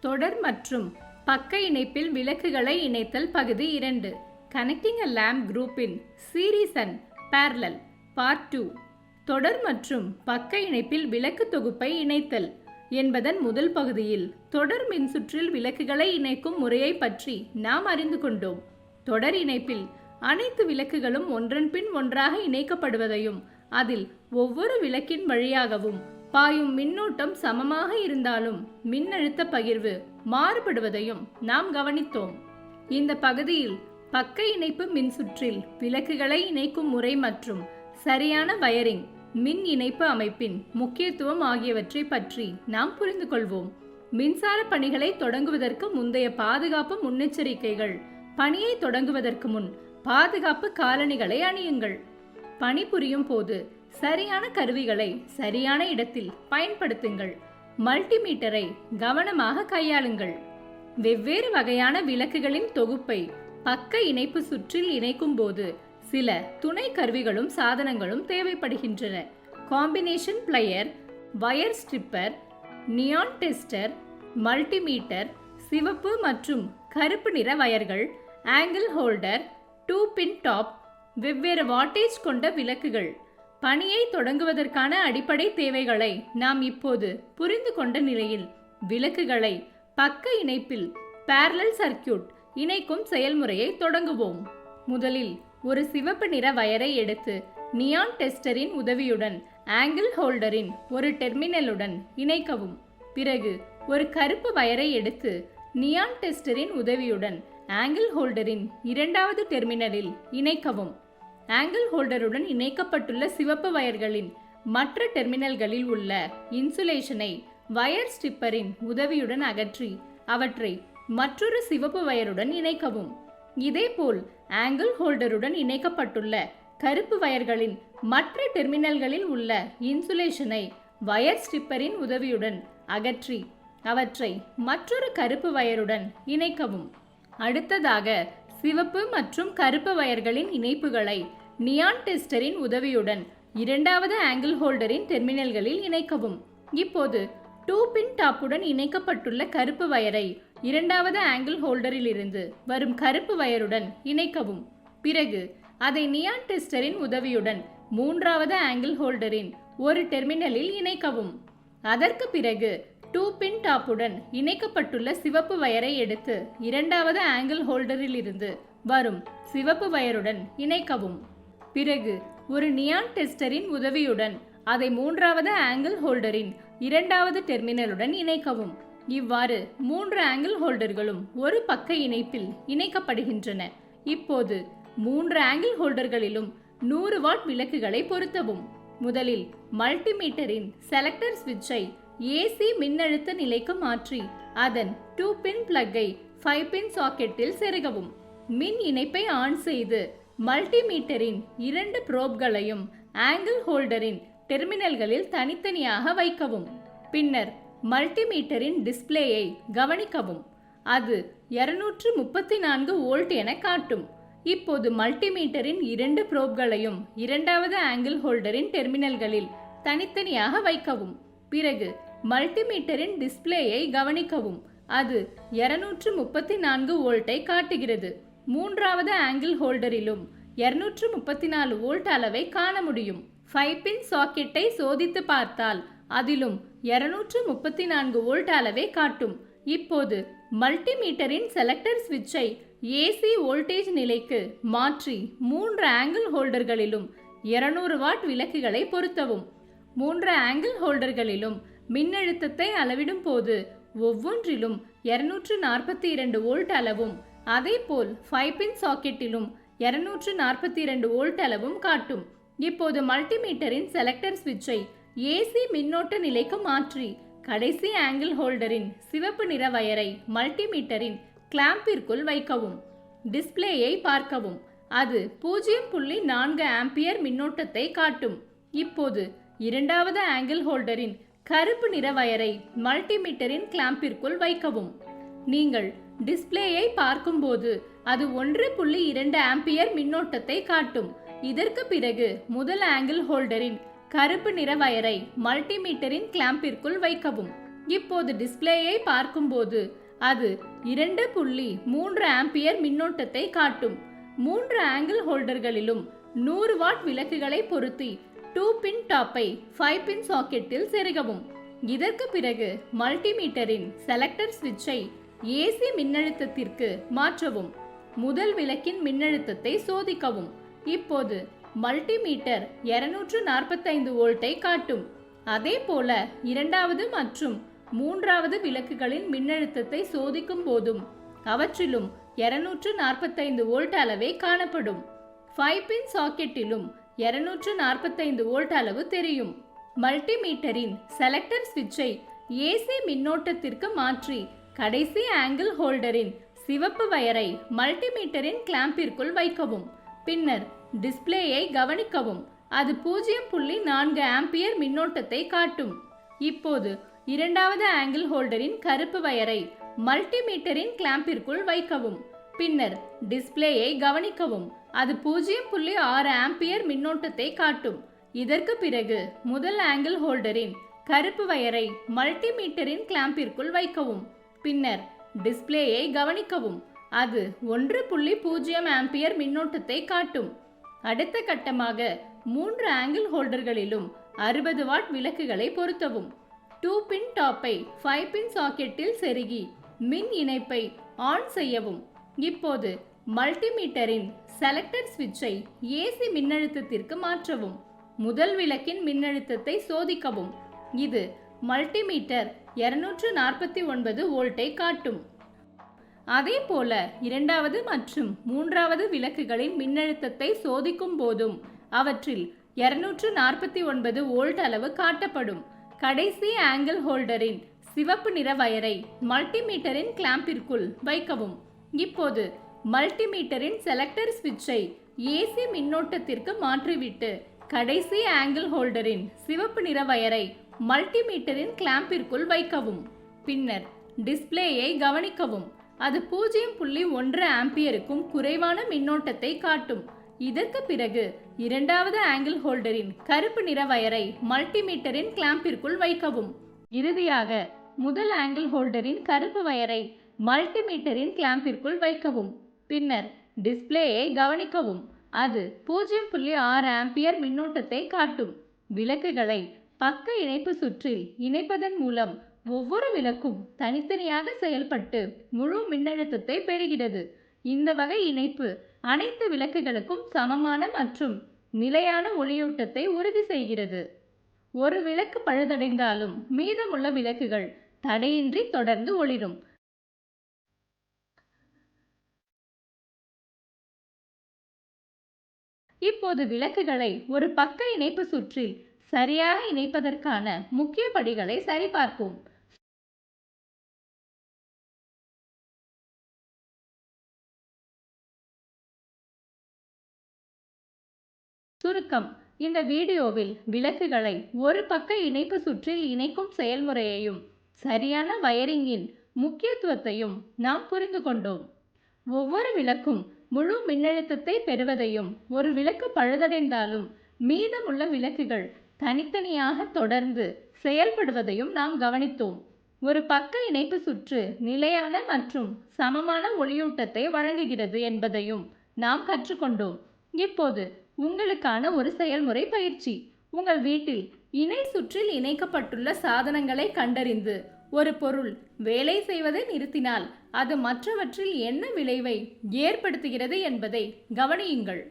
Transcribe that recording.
தொடர் மற்றும் பக்க இணைப்பில் விளக்குகளை இணைத்தல் பகுதி 2. Connecting a lamp group in series and parallel part 2. தொடர் மற்றும் பக்க இணைப்பில் விளக்கு தொகுப்பை இணைத்தல் என்பதன் முதல் பகுதியில் தொடர் மின்சுற்றில் விளக்குகளை இணைக்கும் முறையை பற்றி நாம் அறிந்து கொண்டோம். தொடர் இணைப்பில் அனைத்து விளக்குகளும் ஒன்றன் பின் ஒன்றாக இணைக்கப்படுவதையும் அதில் ஒவ்வொரு விளக்கின் வழியாகவும் பாயும் மின்னோட்டம் சமமாக இருந்தாலும் மின்னழுத்த பகிர்வு மாறுபடுவதையும் நாம் கவனித்தோம். இந்த பகுதியில் பக்க இணைப்பு மின்சுற்றில் விளக்குகளை இணைக்கும் முறை மற்றும் சரியான வயரிங், மின் இணைப்பு அமைப்பின் முக்கியத்துவம் ஆகியவற்றை பற்றி நாம் புரிந்து கொள்வோம். மின்சார பணிகளை தொடங்குவதற்கு முந்தைய பாதுகாப்பு முன்னெச்சரிக்கைகள். பணியை தொடங்குவதற்கு முன் பாதுகாப்பு காலணிகளை அணியுங்கள். பணிபுரியும் போது சரியான கருவிகளை சரியான இடத்தில் பயன்படுத்துங்கள். மல்டிமீட்டரை கவனமாக கையாளுங்கள். வெவ்வேறு வகையான விளக்குகளின் தொகுப்பை பக்க இணைப்பு சுற்றில் இணைக்கும் போது சில துணை கருவிகளும் சாதனங்களும் தேவைப்படுகின்றன. Combination plier, wire stripper, neon tester, multimeter, சிவப்பு மற்றும் கருப்பு நிற வயர்கள், ஆங்கிள் ஹோல்டர், 2 பின் டாப், வெவ்வேறு வாட்டேஜ் கொண்ட விளக்குகள். பணியை தொடங்குவதற்கான அடிப்படை தேவைகளை நாம் இப்போது புரிந்து கொண்ட நிலையில் விளக்குகளை பக்க இணைப்பில் parallel சர்க்கியூட் இணைக்கும் செயல்முறையை தொடங்குவோம். முதலில் ஒரு சிவப்பு நிற வயரை எடுத்து நியான் டெஸ்டரின் உதவியுடன் ஆங்கிள் ஹோல்டரின் ஒரு டெர்மினலுடன் இணைக்கவும். பிறகு ஒரு கருப்பு வயரை எடுத்து நியான் டெஸ்டரின் உதவியுடன் ஆங்கிள் ஹோல்டரின் இரண்டாவது டெர்மினலில் இணைக்கவும். ஆங்கிள் ஹோல்டருடன் இணைக்கப்பட்டுள்ள சிவப்பு வயர்களின் மற்ற டெர்மினல்களில் உள்ள இன்சுலேஷனை வயர் ஸ்ட்ரிப்பரின் உதவியுடன் அகற்றி அவற்றை மற்றொரு சிவப்பு வயருடன் இணைக்கவும். இதேபோல் ஆங்கிள் ஹோல்டருடன் இணைக்கப்பட்டுள்ள கருப்பு வயர்களின் மற்ற டெர்மினல்களில் உள்ள இன்சுலேஷனை வயர் ஸ்ட்ரிப்பரின் உதவியுடன் அகற்றி அவற்றை மற்றொரு கருப்பு வயருடன் இணைக்கவும். அடுத்ததாக சிவப்பு மற்றும் கருப்பு வயர்களின் இணைப்புகளை நியான் டெஸ்டரின் உதவியுடன் இரண்டாவது ஆங்கிள் ஹோல்டரின் டெர்மினல்களில் இணைக்கவும். இப்போது 2 பின் டாப்புடன் இணைக்கப்பட்டுள்ள கருப்பு வயரை இரண்டாவது ஆங்கிள் ஹோல்டரில் இருந்து வரும் கருப்பு வயருடன் இணைக்கவும். பிறகு அதை நியான் டெஸ்டரின் உதவியுடன் மூன்றாவது ஆங்கிள் ஹோல்டரின் ஒரு டெர்மினலில் இணைக்கவும். அதற்கு பிறகு 2 பின் டாப்புடன் இணைக்கப்பட்டுள்ள சிவப்பு வயரை எடுத்து இரண்டாவது ஆங்கிள் ஹோல்டரில் இருந்து வரும் சிவப்பு வயருடன் இணைக்கவும். பிறகு ஒரு நியான் டெஸ்டரின் உதவியுடன் அதை மூன்றாவது ஆங்கிள் ஹோல்டரின் இரண்டாவது டெர்மினலுடன் இணைக்கவும். இவ்வாறு 3 ஆங்கிள் ஹோல்டர்களும் ஒரு பக்க இணைப்பில் இணைக்கப்படுகின்றன. இப்போது 3 ஆங்கிள் ஹோல்டர்களிலும் 100 வாட் விளக்குகளை பொருத்தவும். முதலில் மல்டிமீட்டரின் செலக்டர் சுவிட்சை ஏசி மின்னழுத்த நிலைக்கு மாற்றி அதன் 2 பின் பிளக்கை 5 பின் சாக்கெட்டில் செருகவும். மின் இணைப்பை ஆன் செய்து மல்டிமீட்டரின் 2 ப்ரோப்களையும் ஆங்கிள் ஹோல்டரின் டெர்மினல்களில் தனித்தனியாக வைக்கவும். பின்னர் மல்டிமீட்டரின் டிஸ்பிளேயை கவனிக்கவும். அது 234 வோல்ட் என காட்டும். இப்போது மல்டிமீட்டரின் 2 ப்ரோப்களையும் இரண்டாவது ஆங்கிள் ஹோல்டரின் டெர்மினல்களில் தனித்தனியாக வைக்கவும். பிறகு மல்டிமீட்டரின் டிஸ்பிளேயை கவனிக்கவும். அது 234 வோல்ட்டை காட்டுகிறது. மூன்றாவது ஆங்கிள் ஹோல்டரிலும் 234 வோல்ட் அளவை காண முடியும். 5 பின் சாக்கெட்டை சோதித்து பார்த்தால் அதிலும் 234 வோல்ட் அளவை காட்டும். இப்போது மல்டிமீட்டரின் செலக்டர் சுவிட்சை ஏசி வோல்டேஜ் நிலைக்கு மாற்றி 3 ஆங்கிள் ஹோல்டர்களிலும் 200 வாட் விளக்குகளை பொருத்தவும். 3 ஆங்கிள் ஹோல்டர்களிலும் மின்னழுத்தத்தை அளவிடும் போது ஒவ்வொன்றிலும் 242 வோல்ட் அளவும் அதேபோல் 5 பின் சாக்கெட்டிலும் 242 வோல்ட் அளவும் காட்டும். இப்போது மல்டிமீட்டரின் செலக்டர் சுவிட்சை ஏசி மின்னோட்ட நிலைக்கு மாற்றி கடைசி ஆங்கிள் ஹோல்டரின் சிவப்பு நிற வயரை மல்டிமீட்டரின் கிளாம்பிற்குள் வைக்கவும். டிஸ்பிளேயை பார்க்கவும். அது 0.4 ஆம்பியர் மின்னோட்டத்தை காட்டும். இப்போது இரண்டாவது ஆங்கிள் ஹோல்டரின் கருப்பு நிற வயரை மல்டிமீட்டரின் கிளாம்பிற்குள் வைக்கவும். நீங்கள் டிஸ்பிளேயை பார்க்கும்போது அது 1.2 ஆம்பியர் மின்னோட்டத்தை காட்டும். இதற்கு பிறகு முதல் ஆங்கிள் ஹோல்டரின் கருப்பு நிற வயரை மல்டிமீட்டரின் கிளாம்பிற்குள் வைக்கவும். இப்போது டிஸ்ப்ளேயை பார்க்கும்போது அது 2.3 ஆம்பியர் மின்னோட்டத்தை காட்டும். 3 ஆங்கிள் ஹோல்டர்களிலும் 100 வாட் விளக்குகளை பொருத்தி 2 பின் டாப்பை 5 பின் சாக்கெட்டில் செருகவும். இதற்கு பிறகு மல்டிமீட்டரின் செலக்டர் சுவிட்சை ஏசி மின்னழுத்தத்திற்கு மாற்றவும். முதல் விளக்கின் மின்னழுத்தத்தை சோதிக்கவும். இப்போது மல்டிமீட்டர் 245 வோல்ட்டை காட்டும். அதே போல இரண்டாவது மற்றும் மூன்றாவது விளக்குகளின் மின்னழுத்தத்தை சோதிக்கும் போதும் அவற்றிலும் 245 வோல்ட் அளவே காணப்படும். 5 பின் சாக்கெட்டிலும் 245 வோல்ட் அளவு தெரியும். மல்டிமீட்டரின் செலக்டர் சுவிட்சை ஏசி மின்னோட்டத்திற்கு மாற்றி கடைசி ஆங்கிள் ஹோல்டரின் சிவப்பு வயரை மல்டிமீட்டரின் கிளாம்பிற்குள் வைக்கவும். பின்னர் டிஸ்ப்ளேயை கவனிக்கவும். அது 0.4 ஆம்பியர் மின்னோட்டத்தை காட்டும். இப்போது இரண்டாவது ஆங்கிள் ஹோல்டரின் கருப்பு வயரை மல்டிமீட்டரின் கிளாம்பிற்குள் வைக்கவும். பின்னர் டிஸ்ப்ளேயை கவனிக்கவும். அது 0.6 ஆம்பியர் மின்னோட்டத்தை காட்டும். இதற்கு பிறகு முதல் ஆங்கிள் ஹோல்டரின் கருப்பு வயரை மல்டிமீட்டரின் கிளாம்பிற்குள் வைக்கவும். பின்னர் டிஸ்ப்ளேயை கவனிக்கவும். அது 1.0 ஆம்பியர் மின்னோட்டத்தை காட்டும். அடுத்த கட்டமாக 3 ஆங்கிள் ஹோல்டர்களிலும் 60 வாட் விளக்குகளை பொருத்தவும். 2 பின் டாப்பை 5 பின் சாக்கெட்டில் செருகி மின் இணைப்பை ஆன் செய்யவும். இப்போது மல்டிமீட்டரின் செலக்டர் சுவிட்சை ஏசி மின்னழுத்தத்திற்கு மாற்றவும். முதல் விளக்கின் மின்னழுத்தத்தை சோதிக்கவும். இது மல்டிமீட்டர் 249 வோல்ட்டை காட்டும். அதே போல இரண்டாவது மற்றும் மூன்றாவது விளக்குகளின் மின்னழுத்தத்தை சோதிக்கும் போதும் அவற்றில் 249 வோல்ட் அளவு காட்டப்படும். கடைசி ஆங்கிள் ஹோல்டரின் சிவப்பு நிற வயரை மல்டிமீட்டரின் கிளாம்பிற்குள் வைக்கவும். இப்போது மல்டிமீட்டரின் செலக்டர் சுவிட்சை ஏசி மின்னோட்டத்திற்கு மாற்றிவிட்டு கடைசி ஆங்கிள் ஹோல்டரின் சிவப்பு நிற வயரை மல்டிமீட்டரின் கிளாம்பிற்குள் வைக்கவும். பின்னர் டிஸ்ப்ளேயை கவனிக்கவும். அது 0.1 ஆம்பியருக்கும் குறைவான மின்னோட்டத்தை காட்டும். இதற்கு பிறகு இரண்டாவது ஆங்கிள் ஹோல்டரின் கருப்பு நிற வயரை மல்டிமீட்டரின் கிளாம்பிற்குள் வைக்கவும். இறுதியாக முதல் ஆங்கிள் ஹோல்டரின் கருப்பு வயரை மல்டிமீட்டரின் கிளாம்பிற்குள் வைக்கவும். பின்னர் டிஸ்ப்ளேயை கவனிக்கவும். அது 0.6 ஆம்பியர் மின்னோட்டத்தை காட்டும். விளக்குகளை பக்க இணைப்பு சுற்றில் இணைப்பதன் மூலம் ஒவ்வொரு விளக்கும் தனித்தனியாக செயல்பட்டு முழு மின்னழுத்தத்தை பெறுகிறது. இந்த வகை இணைப்பு அனைத்து விளக்குகளுக்கும் சமமான மற்றும் நிலையான ஒளியூட்டத்தை உறுதி செய்கிறது. ஒரு விளக்கு பழுதடைந்தாலும் மீதமுள்ள விளக்குகள் தடையின்றி தொடர்ந்து ஒளிரும். இப்போது விளக்குகளை ஒரு பக்க இணைப்பு சுற்றில் சரியாக இணைப்பதற்கான முக்கிய படிகளை சரிபார்ப்போம். சுருக்கம்: இந்த வீடியோவில் விளக்குகளை ஒரு பக்க இணைப்பு சுற்றில் இணைக்கும் செயல்முறையையும் சரியான வயரிங்கின் முக்கியத்துவத்தையும் நாம் புரிந்து கொண்டோம். ஒவ்வொரு விளக்கும் முழு மின்னழுத்தத்தை பெறுவதையும் ஒரு விளக்கு பழுதடைந்தாலும் மீதமுள்ள விளக்குகள் தனித்தனியாக தொடர்ந்து செயல்படுவதையும் நாம் கவனித்தோம். ஒரு பக்க இணைப்பு சுற்று நிலையான மற்றும் சமமான ஒளியூட்டத்தை வழங்குகிறது என்பதையும் நாம் கற்றுக்கொண்டோம். இப்போது உங்களுக்கான ஒரு செயல்முறை பயிற்சி. உங்கள் வீட்டில் இணை சுற்றில் இணைக்கப்பட்டுள்ள சாதனங்களை கண்டறிந்து ஒரு பொருள் வேலை செய்வதை நிறுத்தினால் அது மற்றவற்றில் என்ன விளைவை ஏற்படுத்துகிறது என்பதை கவனியுங்கள்.